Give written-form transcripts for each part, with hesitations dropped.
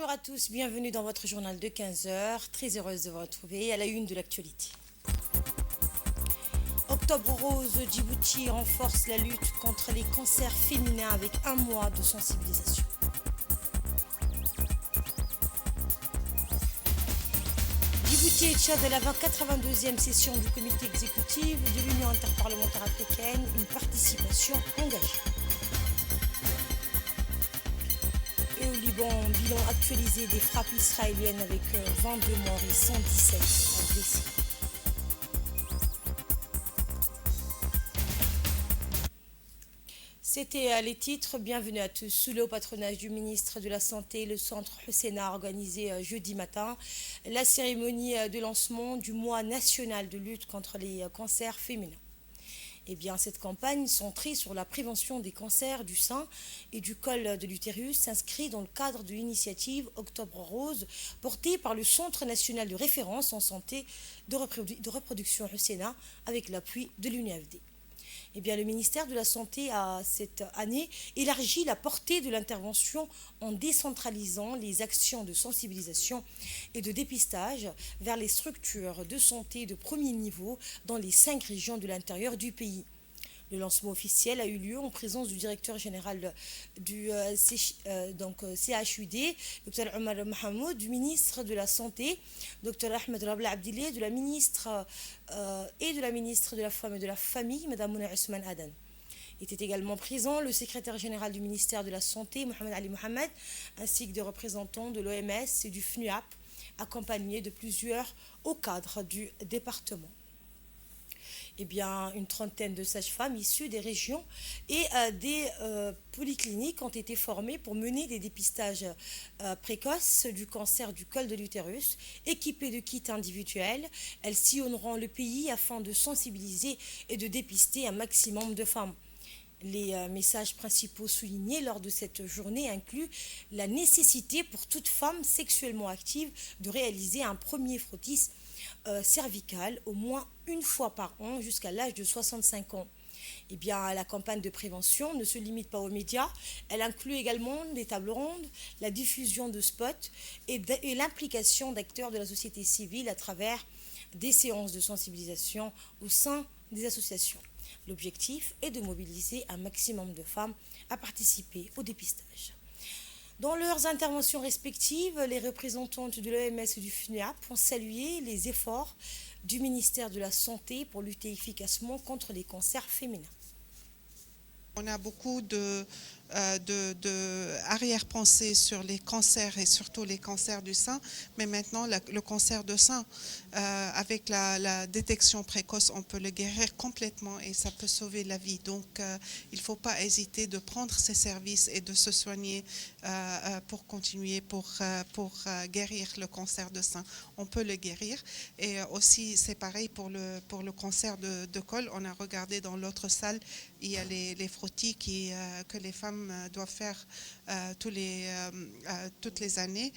Bonjour à tous, bienvenue dans votre journal de 15 heures. Très heureuse de vous retrouver à la une de l'actualité. Octobre Rose, Djibouti renforce la lutte contre les cancers féminins avec un mois de sensibilisation. Djibouti et Tchad à la 82e session du comité exécutif de l'Union interparlementaire africaine, une participation engagée. Et au Liban, bilan actualisé des frappes israéliennes avec 22 morts et 117 blessés. C'était les titres. Bienvenue à tous. Sous le haut patronage du ministre de la Santé, le centre Husseina a organisé jeudi matin la cérémonie de lancement du mois national de lutte contre les cancers féminins. Eh bien, cette campagne centrée sur la prévention des cancers du sein et du col de l'utérus s'inscrit dans le cadre de l'initiative Octobre Rose portée par le Centre national de référence en santé de reproduction Husseina avec l'appui de l'UNFD. Eh bien, le ministère de la Santé a cette année élargi la portée de l'intervention en décentralisant les actions de sensibilisation et de dépistage vers les structures de santé de premier niveau dans les 5 régions de l'intérieur du pays. Le lancement officiel a eu lieu en présence du directeur général du CHUD, Dr Omar Mahamoud, du ministre de la Santé, Dr Ahmed Rabla Abdillah, de la ministre de la Femme et de la Famille, Mme Mouna Ousmane Adan. Était également présent le secrétaire général du ministère de la Santé, Mohamed Ali Mohamed, ainsi que des représentants de l'OMS et du FNUAP, accompagnés de plusieurs hauts cadres du département. Eh bien, une trentaine de sages-femmes issues des régions et des polycliniques ont été formées pour mener des dépistages précoces du cancer du col de l'utérus. Équipées de kits individuels, elles sillonneront le pays afin de sensibiliser et de dépister un maximum de femmes. Les messages principaux soulignés lors de cette journée incluent la nécessité pour toute femme sexuellement active de réaliser un premier frottis cervical au moins une fois par an jusqu'à l'âge de 65 ans. Eh bien, la campagne de prévention ne se limite pas aux médias, elle inclut également des tables rondes, la diffusion de spots et l'implication d'acteurs de la société civile à travers des séances de sensibilisation au sein des associations. L'objectif est de mobiliser un maximum de femmes à participer au dépistage. Dans leurs interventions respectives, les représentantes de l'OMS et du FNUAP ont salué les efforts du ministère de la Santé pour lutter efficacement contre les cancers féminins. On a beaucoup arrière-pensée sur les cancers et surtout les cancers du sein, mais maintenant le cancer de sein, avec la détection précoce, on peut le guérir complètement et ça peut sauver la vie. Donc il ne faut pas hésiter de prendre ces services et de se soigner pour continuer, pour guérir le cancer de sein. On peut le guérir et aussi c'est pareil pour le cancer de col. On a regardé dans l'autre salle, il y a les frottis que les femmes doivent faire toutes les années.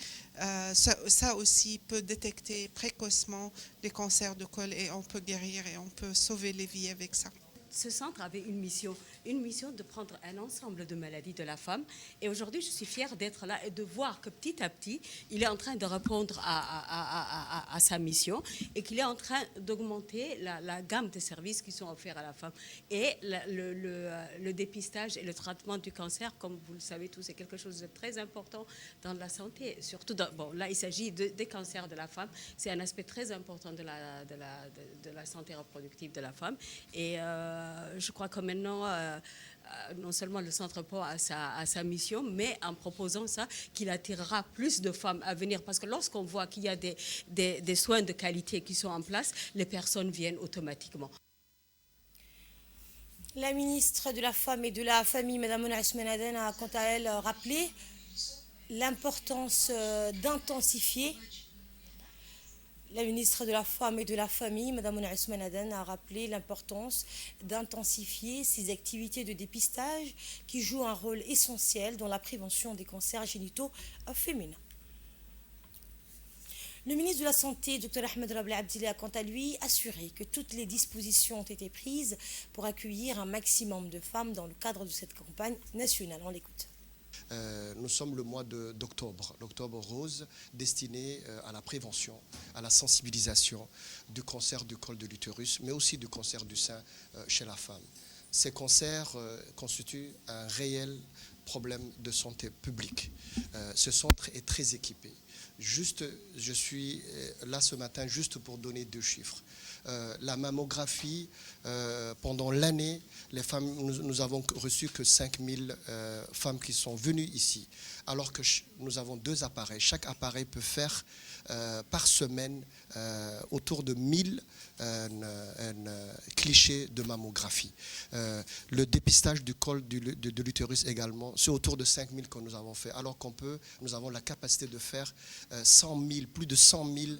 Ça aussi peut détecter précocement les cancers de col et on peut guérir et on peut sauver les vies avec ça. Ce centre avait une mission de prendre un ensemble de maladies de la femme. Et aujourd'hui, je suis fière d'être là et de voir que petit à petit, il est en train de répondre à sa mission et qu'il est en train d'augmenter la gamme de services qui sont offerts à la femme. Et le dépistage et le traitement du cancer, comme vous le savez tous, c'est quelque chose de très important dans la santé. Surtout, là, il s'agit des cancers de la femme. C'est un aspect très important de la santé reproductive de la femme. Et je crois que maintenant, non seulement le centre répond à sa mission, mais en proposant ça, qu'il attirera plus de femmes à venir. Parce que lorsqu'on voit qu'il y a des soins de qualité qui sont en place, les personnes viennent automatiquement. La ministre de la Femme et de la Famille, Mme Mouna Ousmane Adan, a quant à elle rappelé l'importance d'intensifier. La ministre de la Femme et de la Famille, Mme Mouna Ousmane Adan, a rappelé l'importance d'intensifier ces activités de dépistage qui jouent un rôle essentiel dans la prévention des cancers génitaux féminins. Le ministre de la Santé, Dr Ahmed Rabla Abdillah, a quant à lui assuré que toutes les dispositions ont été prises pour accueillir un maximum de femmes dans le cadre de cette campagne nationale. On l'écoute. nous sommes le mois d'octobre, l'octobre rose, destiné à la prévention, à la sensibilisation du cancer du col de l'utérus, mais aussi du cancer du sein chez la femme. Ces cancers constituent un réel problème de santé publique. Ce centre est très équipé. Je suis là ce matin juste pour donner 2 chiffres. La mammographie, pendant l'année, les femmes, nous avons reçu que 5000 femmes qui sont venues ici, alors que nous avons 2 appareils. Chaque appareil peut faire par semaine autour de 1000 clichés de mammographie. Le dépistage du col de l'utérus également, c'est autour de 5000 que nous avons fait, alors nous avons la capacité de faire 100 000, plus de 100 000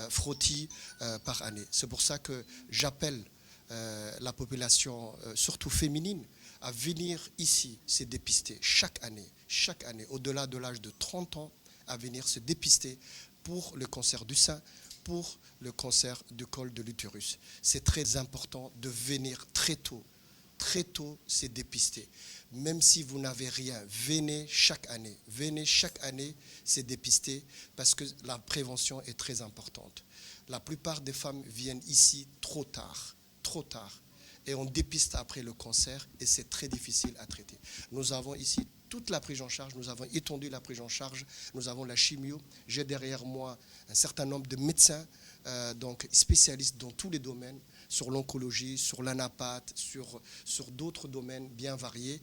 frottis par année. C'est pour ça que j'appelle la population, surtout féminine, à venir ici se dépister chaque année, au-delà de l'âge de 30 ans, à venir se dépister pour le cancer du sein, pour le cancer du col de l'utérus. C'est très important de venir très tôt se dépister. Même si vous n'avez rien, venez chaque année se dépister parce que la prévention est très importante. La plupart des femmes viennent ici trop tard, et on dépiste après le cancer et c'est très difficile à traiter. Nous avons ici toute la prise en charge, nous avons étendu la prise en charge, nous avons la chimio, j'ai derrière moi un certain nombre de médecins, donc spécialistes dans tous les domaines, sur l'oncologie, sur l'anapathe, sur d'autres domaines bien variés.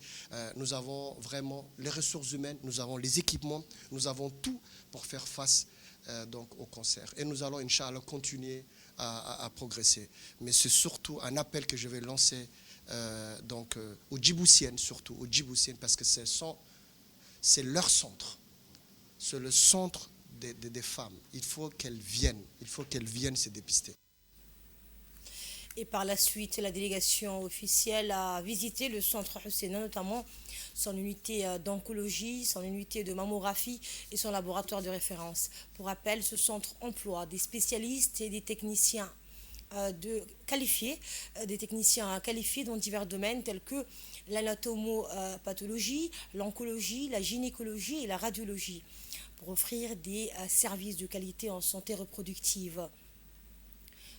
Nous avons vraiment les ressources humaines, nous avons les équipements, nous avons tout pour faire face donc au cancer. Et nous allons, Inch'Allah, continuer à progresser. Mais c'est surtout un appel que je vais lancer aux Djiboutiennes, surtout aux Djiboutiennes, parce que c'est leur centre. C'est le centre des femmes. Il faut qu'elles viennent se dépister. Et par la suite, la délégation officielle a visité le centre Husseina, notamment son unité d'oncologie, son unité de mammographie et son laboratoire de référence. Pour rappel, ce centre emploie des spécialistes et des techniciens qualifiés dans divers domaines tels que l'anatomopathologie, l'oncologie, la gynécologie et la radiologie, pour offrir des services de qualité en santé reproductive.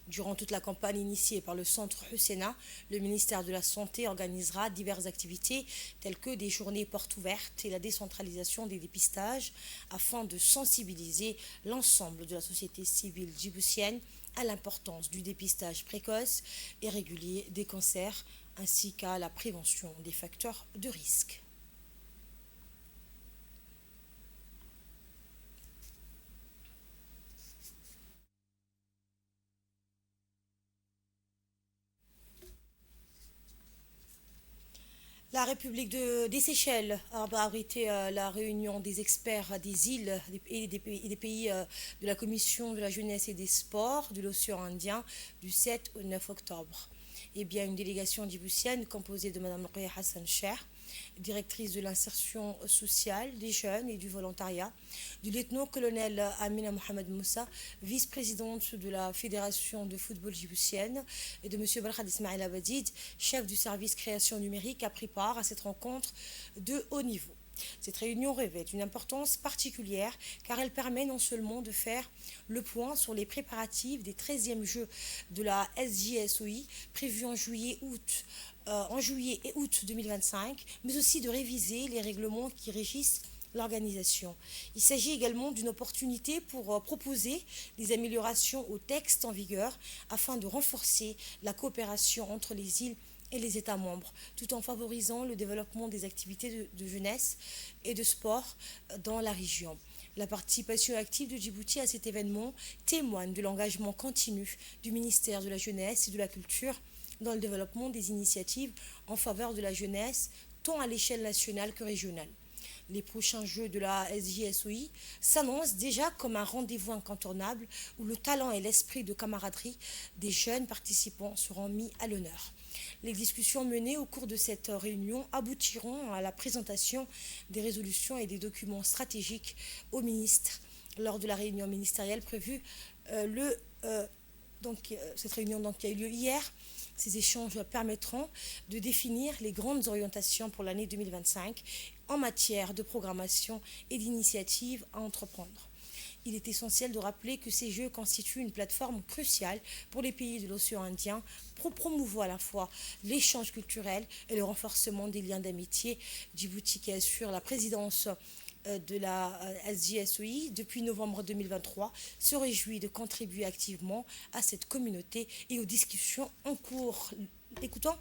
Durant toute la campagne initiée par le centre Husseina, le ministère de la Santé organisera diverses activités telles que des journées portes ouvertes et la décentralisation des dépistages afin de sensibiliser l'ensemble de la société civile djiboutienne à l'importance du dépistage précoce et régulier des cancers ainsi qu'à la prévention des facteurs de risque. La République des Seychelles a abrité la réunion des experts des îles et des pays de la Commission de la jeunesse et des sports de l'océan Indien du 7 au 9 octobre. Eh bien, une délégation djiboutienne composée de Mme Roya Hassan Cher, directrice de l'insertion sociale des jeunes et du volontariat, du lieutenant-colonel Amina Mohamed Moussa, vice-présidente de la Fédération de football djiboutienne, et de M. Barkhad Ismail Abadid, chef du service création numérique, a pris part à cette rencontre de haut niveau. Cette réunion revêt une importance particulière car elle permet non seulement de faire le point sur les préparatifs des 13e Jeux de la SJSOI prévus en juillet et août 2025, mais aussi de réviser les règlements qui régissent l'organisation. Il s'agit également d'une opportunité pour proposer des améliorations au texte en vigueur afin de renforcer la coopération entre les îles et les États membres, tout en favorisant le développement des activités de jeunesse et de sport dans la région. La participation active de Djibouti à cet événement témoigne de l'engagement continu du ministère de la Jeunesse et de la Culture dans le développement des initiatives en faveur de la jeunesse, tant à l'échelle nationale que régionale. Les prochains Jeux de la SJSOI s'annoncent déjà comme un rendez-vous incontournable où le talent et l'esprit de camaraderie des jeunes participants seront mis à l'honneur. Les discussions menées au cours de cette réunion aboutiront à la présentation des résolutions et des documents stratégiques au ministre lors de la réunion ministérielle prévue. Cette réunion qui a eu lieu hier. Ces échanges permettront de définir les grandes orientations pour l'année 2025 en matière de programmation et d'initiatives à entreprendre. Il est essentiel de rappeler que ces Jeux constituent une plateforme cruciale pour les pays de l'océan Indien pour promouvoir à la fois l'échange culturel et le renforcement des liens d'amitié. Djibouti, qui assure la présidence de la SJSOI depuis novembre 2023, se réjouit de contribuer activement à cette communauté et aux discussions en cours. Écoutons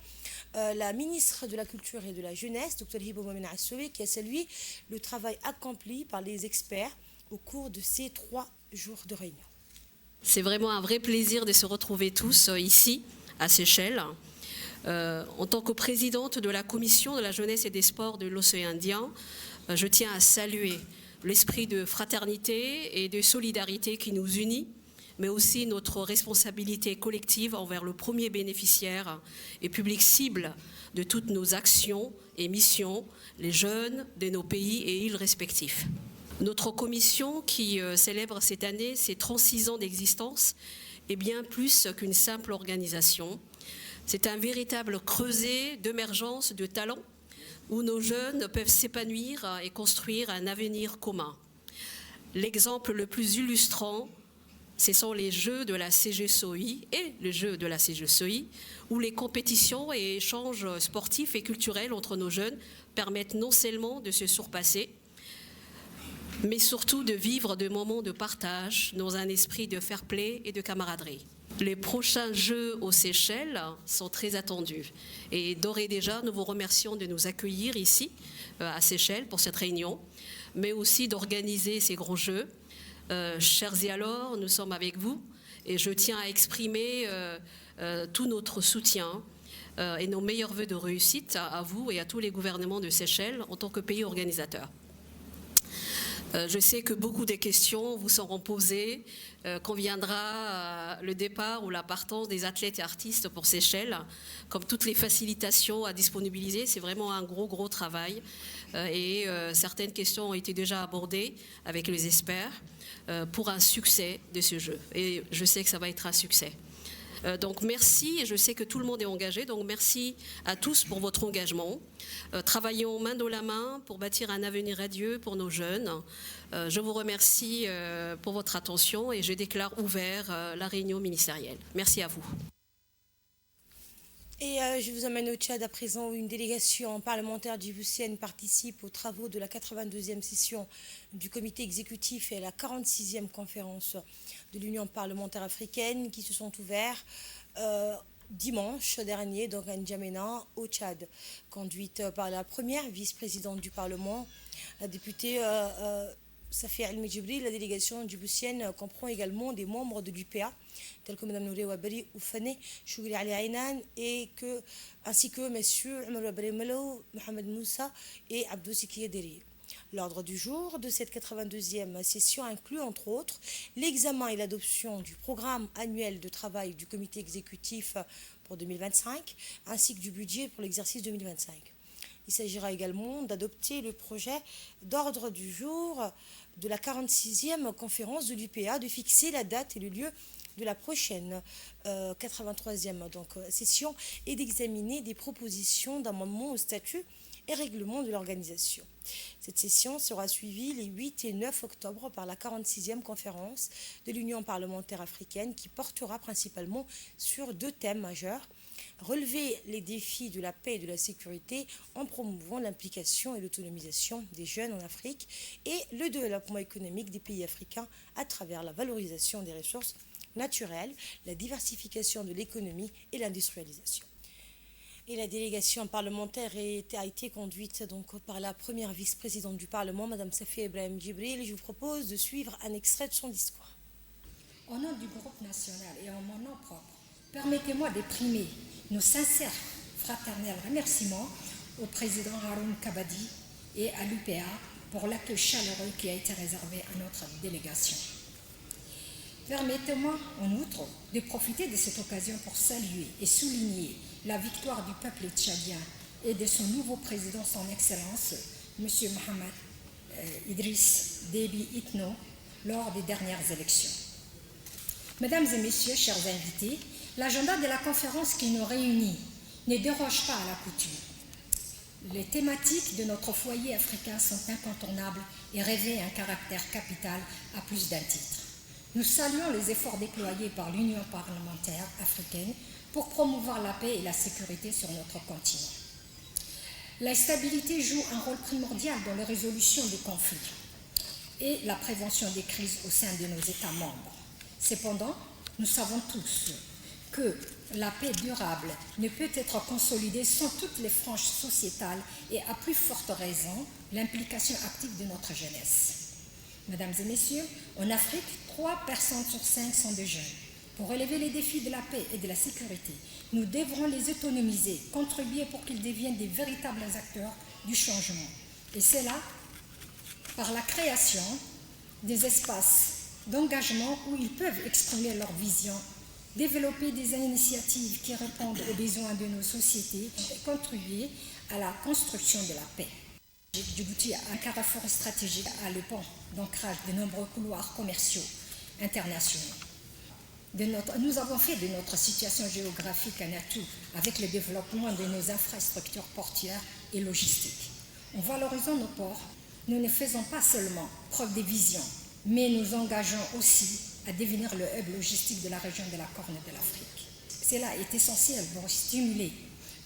la ministre de la Culture et de la Jeunesse, Dr Hibo Mohamed Assoué, qui a salué le travail accompli par les experts au cours de ces 3 jours de réunion. C'est vraiment un vrai plaisir de se retrouver tous ici, à Seychelles. En tant que présidente de la Commission de la Jeunesse et des Sports de l'Océan Indien, je tiens à saluer l'esprit de fraternité et de solidarité qui nous unit, mais aussi notre responsabilité collective envers le premier bénéficiaire et public cible de toutes nos actions et missions, les jeunes de nos pays et îles respectifs. Notre commission, qui célèbre cette année ses 36 ans d'existence, est bien plus qu'une simple organisation. C'est un véritable creuset d'émergence de talents où nos jeunes peuvent s'épanouir et construire un avenir commun. L'exemple le plus illustrant, ce sont les Jeux de la CJSOI et les Jeux de la CJSOI, où les compétitions et échanges sportifs et culturels entre nos jeunes permettent non seulement de se surpasser, mais surtout de vivre des moments de partage dans un esprit de fair play et de camaraderie. Les prochains Jeux aux Seychelles sont très attendus. Et d'ores et déjà, nous vous remercions de nous accueillir ici, à Seychelles, pour cette réunion, mais aussi d'organiser ces grands Jeux. Chers et alors, nous sommes avec vous et je tiens à exprimer tout notre soutien et nos meilleurs vœux de réussite à vous et à tous les gouvernements de Seychelles en tant que pays organisateur. Je sais que beaucoup de questions vous seront posées quand viendra le départ ou la partance des athlètes et artistes pour Seychelles. Comme toutes les facilitations à disponibiliser, c'est vraiment un gros travail. Et certaines questions ont été déjà abordées avec les experts pour un succès de ce jeu. Et je sais que ça va être un succès. Donc merci, et je sais que tout le monde est engagé, donc merci à tous pour votre engagement. Travaillons main dans la main pour bâtir un avenir radieux pour nos jeunes. Je vous remercie pour votre attention et je déclare ouvert la réunion ministérielle. Merci à vous. Et je vous emmène au Tchad à présent où une délégation parlementaire djiboutienne participe aux travaux de la 82e session du comité exécutif et à la 46e conférence de l'Union parlementaire africaine qui se sont ouverts dimanche dernier donc à N'Djamena au Tchad, conduite par la première vice-présidente du Parlement, la députée Safia El-Medjibril. La délégation djiboutienne comprend également des membres de l'UPA, tels que Mme Nouré Wabari Oufane, Chougri Ali Aynan, ainsi que M. Omar Wabari Malo, Mohamed Moussa et Abdou Siki Deri. L'ordre du jour de cette 82e session inclut, entre autres, l'examen et l'adoption du programme annuel de travail du comité exécutif pour 2025, ainsi que du budget pour l'exercice 2025. Il s'agira également d'adopter le projet d'ordre du jour de la 46e conférence de l'UPA, de fixer la date et le lieu de la prochaine 83e session et d'examiner des propositions d'amendement au statut et règlement de l'organisation. Cette session sera suivie les 8 et 9 octobre par la 46e conférence de l'Union parlementaire africaine qui portera principalement sur 2 thèmes majeurs: relever les défis de la paix et de la sécurité en promouvant l'implication et l'autonomisation des jeunes en Afrique et le développement économique des pays africains à travers la valorisation des ressources naturelles, la diversification de l'économie et l'industrialisation. Et la délégation parlementaire a été conduite donc par la première vice-présidente du Parlement, Mme Safia Ibrahim Djibril. Je vous propose de suivre un extrait de son discours. Au nom du groupe national et en mon nom propre, permettez-moi d'exprimer nos sincères fraternels remerciements au président Haroun Kabadi et à l'UPA pour l'accueil chaleureux qui a été réservé à notre délégation. Permettez-moi en outre de profiter de cette occasion pour saluer et souligner la victoire du peuple tchadien et de son nouveau président, son Excellence, M. Mohamed Idriss Déby Itno, lors des dernières élections. Mesdames et messieurs, chers invités, l'agenda de la conférence qui nous réunit ne déroge pas à la coutume. Les thématiques de notre foyer africain sont incontournables et revêtent un caractère capital à plus d'un titre. Nous saluons les efforts déployés par l'Union parlementaire africaine pour promouvoir la paix et la sécurité sur notre continent. La stabilité joue un rôle primordial dans la résolution des conflits et la prévention des crises au sein de nos États membres. Cependant, nous savons tous que la paix durable ne peut être consolidée sans toutes les franges sociétales et à plus forte raison l'implication active de notre jeunesse. Mesdames et messieurs, en Afrique, 3 personnes sur 5 sont des jeunes. Pour relever les défis de la paix et de la sécurité, nous devrons les autonomiser, contribuer pour qu'ils deviennent des véritables acteurs du changement. Et cela par la création des espaces d'engagement où ils peuvent exprimer leur vision, développer des initiatives qui répondent aux besoins de nos sociétés et contribuer à la construction de la paix. Djibouti a un carrefour stratégique à le pont d'ancrage de nombreux couloirs commerciaux internationaux. Nous avons fait de notre situation géographique un atout avec le développement de nos infrastructures portuaires et logistiques. En valorisant nos ports, nous ne faisons pas seulement preuve de vision, mais nous engageons aussi à devenir le hub logistique de la région de la Corne de l'Afrique. Cela est essentiel pour stimuler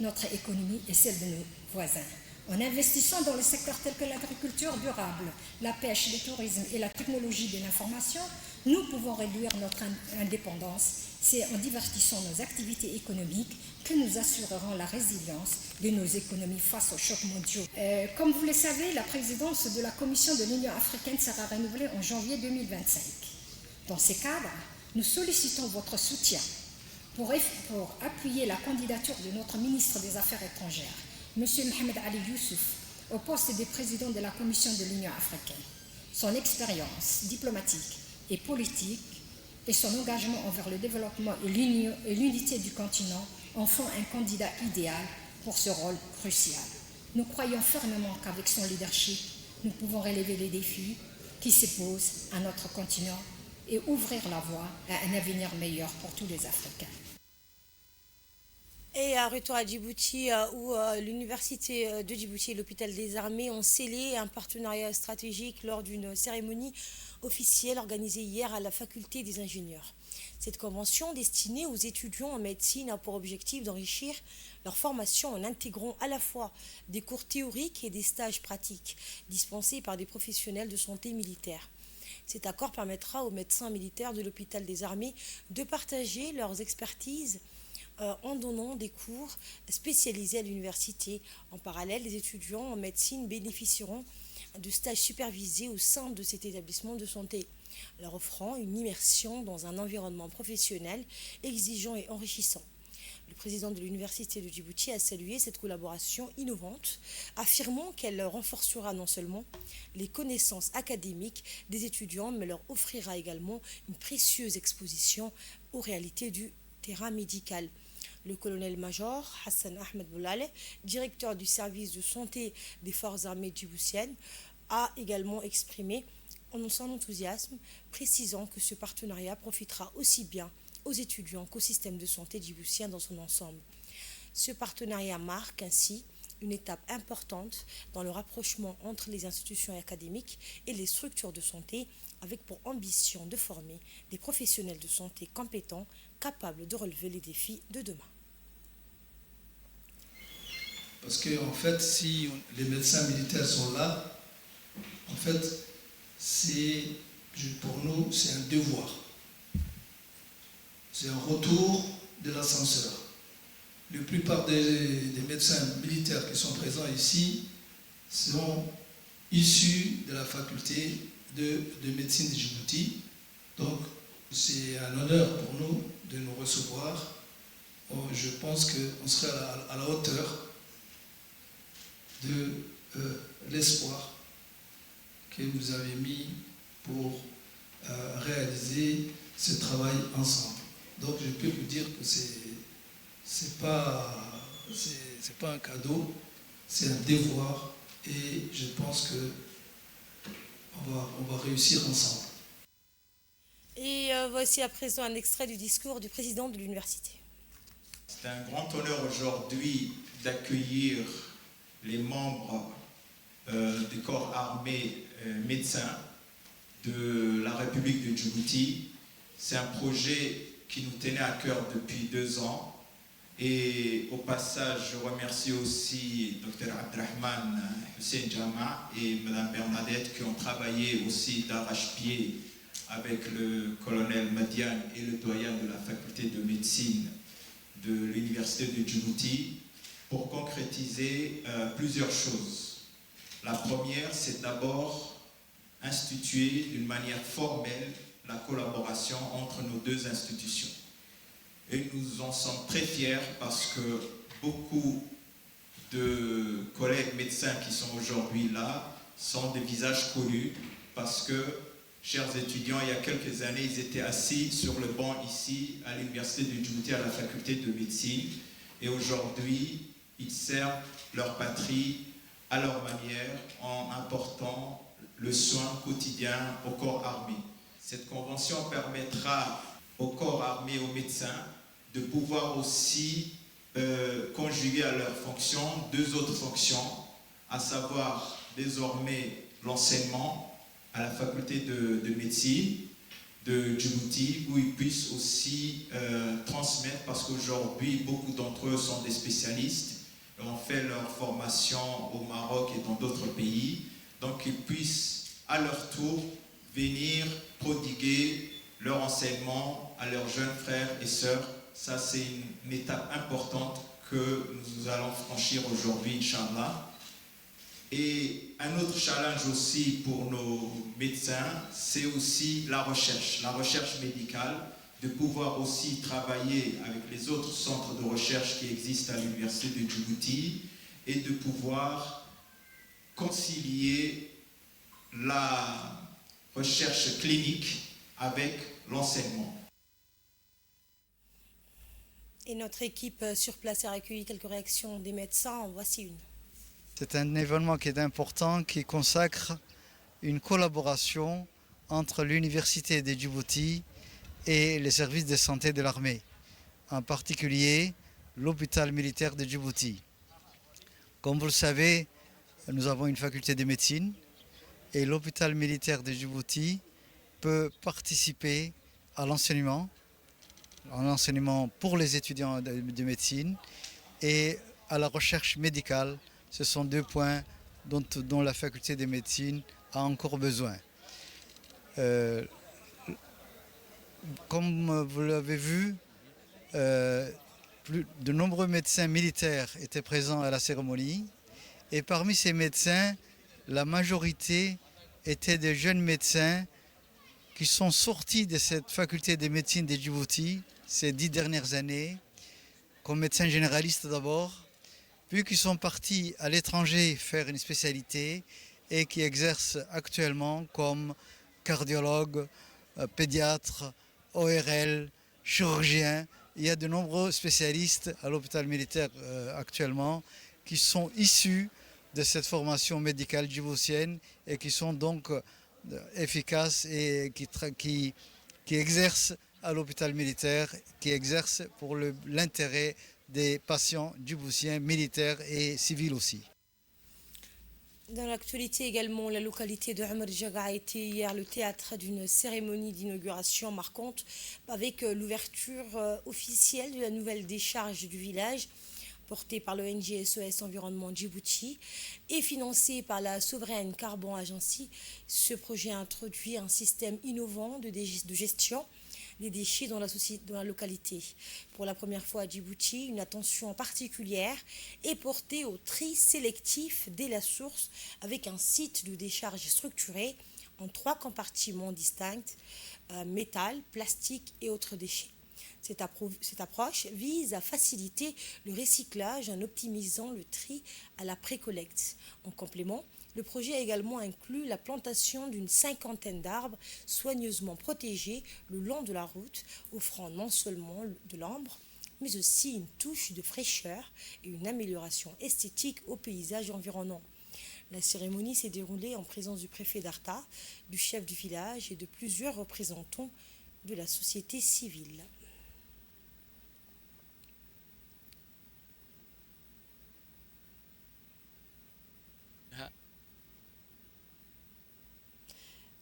notre économie et celle de nos voisins. En investissant dans les secteurs tels que l'agriculture durable, la pêche, le tourisme et la technologie de l'information, nous pouvons réduire notre indépendance. C'est en divertissant nos activités économiques que nous assurerons la résilience de nos économies face aux chocs mondiaux. Comme vous le savez, la présidence de la Commission de l'Union africaine sera renouvelée en janvier 2025. Dans ce cadre, nous sollicitons votre soutien pour appuyer la candidature de notre ministre des Affaires étrangères, M. Mohamed Ali Youssouf, au poste de président de la Commission de l'Union africaine. Son expérience diplomatique et politique et son engagement envers le développement et l'unité du continent en font un candidat idéal pour ce rôle crucial. Nous croyons fermement qu'avec son leadership, nous pouvons relever les défis qui se posent à notre continent et ouvrir la voie à un avenir meilleur pour tous les Africains. Et à retour à Djibouti, où l'université de Djibouti et l'hôpital des armées ont scellé un partenariat stratégique lors d'une cérémonie officielle organisée hier à la faculté des ingénieurs. Cette convention destinée aux étudiants en médecine a pour objectif d'enrichir leur formation en intégrant à la fois des cours théoriques et des stages pratiques dispensés par des professionnels de santé militaire. Cet accord permettra aux médecins militaires de l'hôpital des armées de partager leurs expertises en donnant des cours spécialisés à l'université. En parallèle, les étudiants en médecine bénéficieront de stages supervisés au sein de cet établissement de santé, leur offrant une immersion dans un environnement professionnel exigeant et enrichissant. Le président de l'université de Djibouti a salué cette collaboration innovante, affirmant qu'elle renforcera non seulement les connaissances académiques des étudiants, mais leur offrira également une précieuse exposition aux réalités du terrain médical. Le colonel-major Hassan Ahmed Boulale, directeur du service de santé des forces armées djiboutiennes, a également exprimé son enthousiasme, précisant que ce partenariat profitera aussi bien aux étudiants qu'au système de santé djiboutien dans son ensemble. Ce partenariat marque ainsi une étape importante dans le rapprochement entre les institutions académiques et les structures de santé, avec pour ambition de former des professionnels de santé compétents, capables de relever les défis de demain. Parce que, en fait, si les médecins militaires sont là, en fait, pour nous, c'est un devoir. C'est un retour de l'ascenseur. La plupart des médecins militaires qui sont présents ici sont issus de la faculté de médecine de Djibouti. Donc, c'est un honneur pour nous de nous recevoir. Je pense qu'on serait à la hauteur de l'espoir que vous avez mis pour réaliser ce travail ensemble. Donc je peux vous dire que c'est pas un cadeau, c'est un devoir et je pense que on va réussir ensemble. Et voici à présent un extrait du discours du président de l'université. C'est un grand honneur aujourd'hui d'accueillir les membres du corps armé médecin de la République de Djibouti. C'est un projet qui nous tenait à cœur depuis 2 ans. Et au passage, je remercie aussi Dr Abdrahman Hussein Jama et Mme Bernadette qui ont travaillé aussi d'arrache-pied avec le colonel Madiane et le doyen de la faculté de médecine de l'université de Djibouti pour concrétiser plusieurs choses. La première, c'est d'abord instituer d'une manière formelle la collaboration entre nos 2 institutions. Et nous en sommes très fiers parce que beaucoup de collègues médecins qui sont aujourd'hui là sont des visages connus parce que, chers étudiants, il y a quelques années, ils étaient assis sur le banc ici à l'université de Djibouti à la faculté de médecine et aujourd'hui, ils servent leur patrie à leur manière en apportant le soin quotidien au corps armé. Cette convention permettra au corps armé, aux médecins, de pouvoir aussi conjuguer à leurs fonctions 2 autres fonctions, à savoir désormais l'enseignement à la faculté de médecine de Djibouti, où ils puissent aussi transmettre, parce qu'aujourd'hui, beaucoup d'entre eux sont des spécialistes, et ont fait leur formation au Maroc et dans d'autres pays, donc ils puissent à leur tour venir prodiguer leur enseignement à leurs jeunes frères et sœurs. Ça, c'est une étape importante que nous allons franchir aujourd'hui, Inch'Allah. Et un autre challenge aussi pour nos médecins, c'est aussi la recherche médicale, de pouvoir aussi travailler avec les autres centres de recherche qui existent à l'université de Djibouti et de pouvoir concilier la recherche clinique avec l'enseignement. Et notre équipe sur place a recueilli quelques réactions des médecins. En voici une. C'est un événement qui est important, qui consacre une collaboration entre l'université de Djibouti et les services de santé de l'armée, en particulier l'hôpital militaire de Djibouti. Comme vous le savez, nous avons une faculté de médecine et l'hôpital militaire de Djibouti peut participer à l'enseignement pour les étudiants de médecine et à la recherche médicale. Ce sont 2 points dont la faculté de médecine a encore besoin. Comme vous l'avez vu, de nombreux médecins militaires étaient présents à la cérémonie et parmi ces médecins, la majorité étaient des jeunes médecins qui sont sortis de cette faculté de médecine de Djibouti ces 10 dernières années, comme médecins généralistes d'abord, puis qui sont partis à l'étranger faire une spécialité et qui exercent actuellement comme cardiologues, pédiatres, ORL, chirurgiens. Il y a de nombreux spécialistes à l'hôpital militaire actuellement qui sont issus de cette formation médicale djiboutienne et qui sont donc efficaces et qui exercent à l'hôpital militaire, qui exercent pour l'intérêt des patients djiboutiens, militaires et civils aussi. Dans l'actualité également, la localité de Oumar Jaga a été hier le théâtre d'une cérémonie d'inauguration marquante avec l'ouverture officielle de la nouvelle décharge du village portée par l'ONG SOS Environnement Djibouti et financée par la Sovereign Carbon Agency. Ce projet introduit un système innovant de gestion des déchets dans la localité. Pour la première fois à Djibouti, une attention particulière est portée au tri sélectif dès la source avec un site de décharge structuré en 3 compartiments distincts, métal, plastique et autres déchets. Cette approche vise à faciliter le recyclage en optimisant le tri à la pré-collecte. En complément, le projet a également inclus la plantation d'une 50aine d'arbres soigneusement protégés le long de la route, offrant non seulement de l'ombre, mais aussi une touche de fraîcheur et une amélioration esthétique au paysage environnant. La cérémonie s'est déroulée en présence du préfet d'Arta, du chef du village et de plusieurs représentants de la société civile.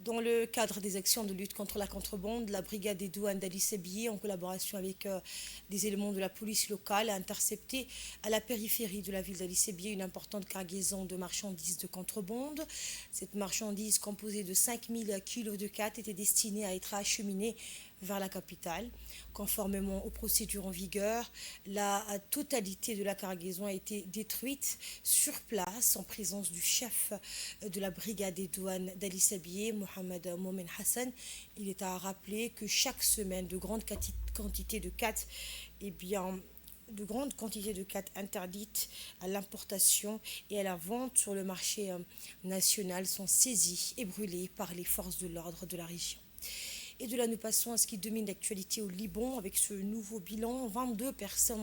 Dans le cadre des actions de lutte contre la contrebande, la brigade des douanes d'Ali Sebier, en collaboration avec des éléments de la police locale, a intercepté à la périphérie de la ville d'Ali Sebier une importante cargaison de marchandises de contrebande. Cette marchandise, composée de 5000 kilos de khat, était destinée à être acheminée vers la capitale. Conformément aux procédures en vigueur, la totalité de la cargaison a été détruite sur place en présence du chef de la brigade des douanes d'Ali Sebier, Mohamed Momen Hassan. Il est à rappeler que chaque semaine, de grandes quantités de khat, de grandes quantités de khat interdites à l'importation et à la vente sur le marché national sont saisies et brûlées par les forces de l'ordre de la région. Et de là, nous passons à ce qui domine l'actualité au Liban. Avec ce nouveau bilan, 22 personnes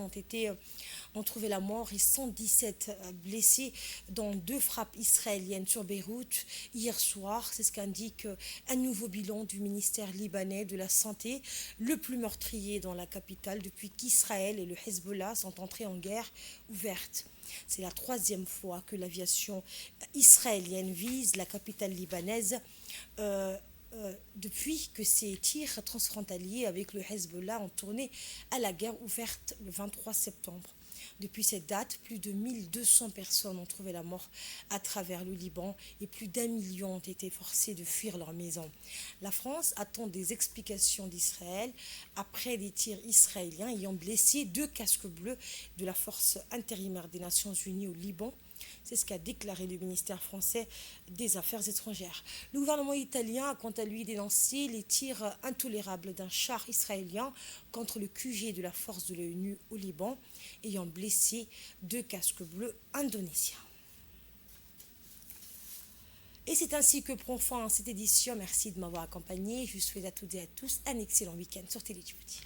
ont trouvé la mort et 117 blessés dans 2 frappes israéliennes sur Beyrouth hier soir. C'est ce qu'indique un nouveau bilan du ministère libanais de la Santé, le plus meurtrier dans la capitale depuis qu'Israël et le Hezbollah sont entrés en guerre ouverte. C'est la 3e fois que l'aviation israélienne vise la capitale libanaise depuis que ces tirs transfrontaliers avec le Hezbollah ont tourné à la guerre ouverte le 23 septembre. Depuis cette date, plus de 1200 personnes ont trouvé la mort à travers le Liban et plus d'1 million ont été forcés de fuir leur maison. La France attend des explications d'Israël après des tirs israéliens ayant blessé 2 casques bleus de la force intérimaire des Nations Unies au Liban. C'est ce qu'a déclaré le ministère français des Affaires étrangères. Le gouvernement italien a quant à lui dénoncé les tirs intolérables d'un char israélien contre le QG de la force de l'ONU au Liban, ayant blessé 2 casques bleus indonésiens. Et c'est ainsi que prend fin cette édition. Merci de m'avoir accompagné. Je souhaite à toutes et à tous un excellent week-end sur Télé Djibouti.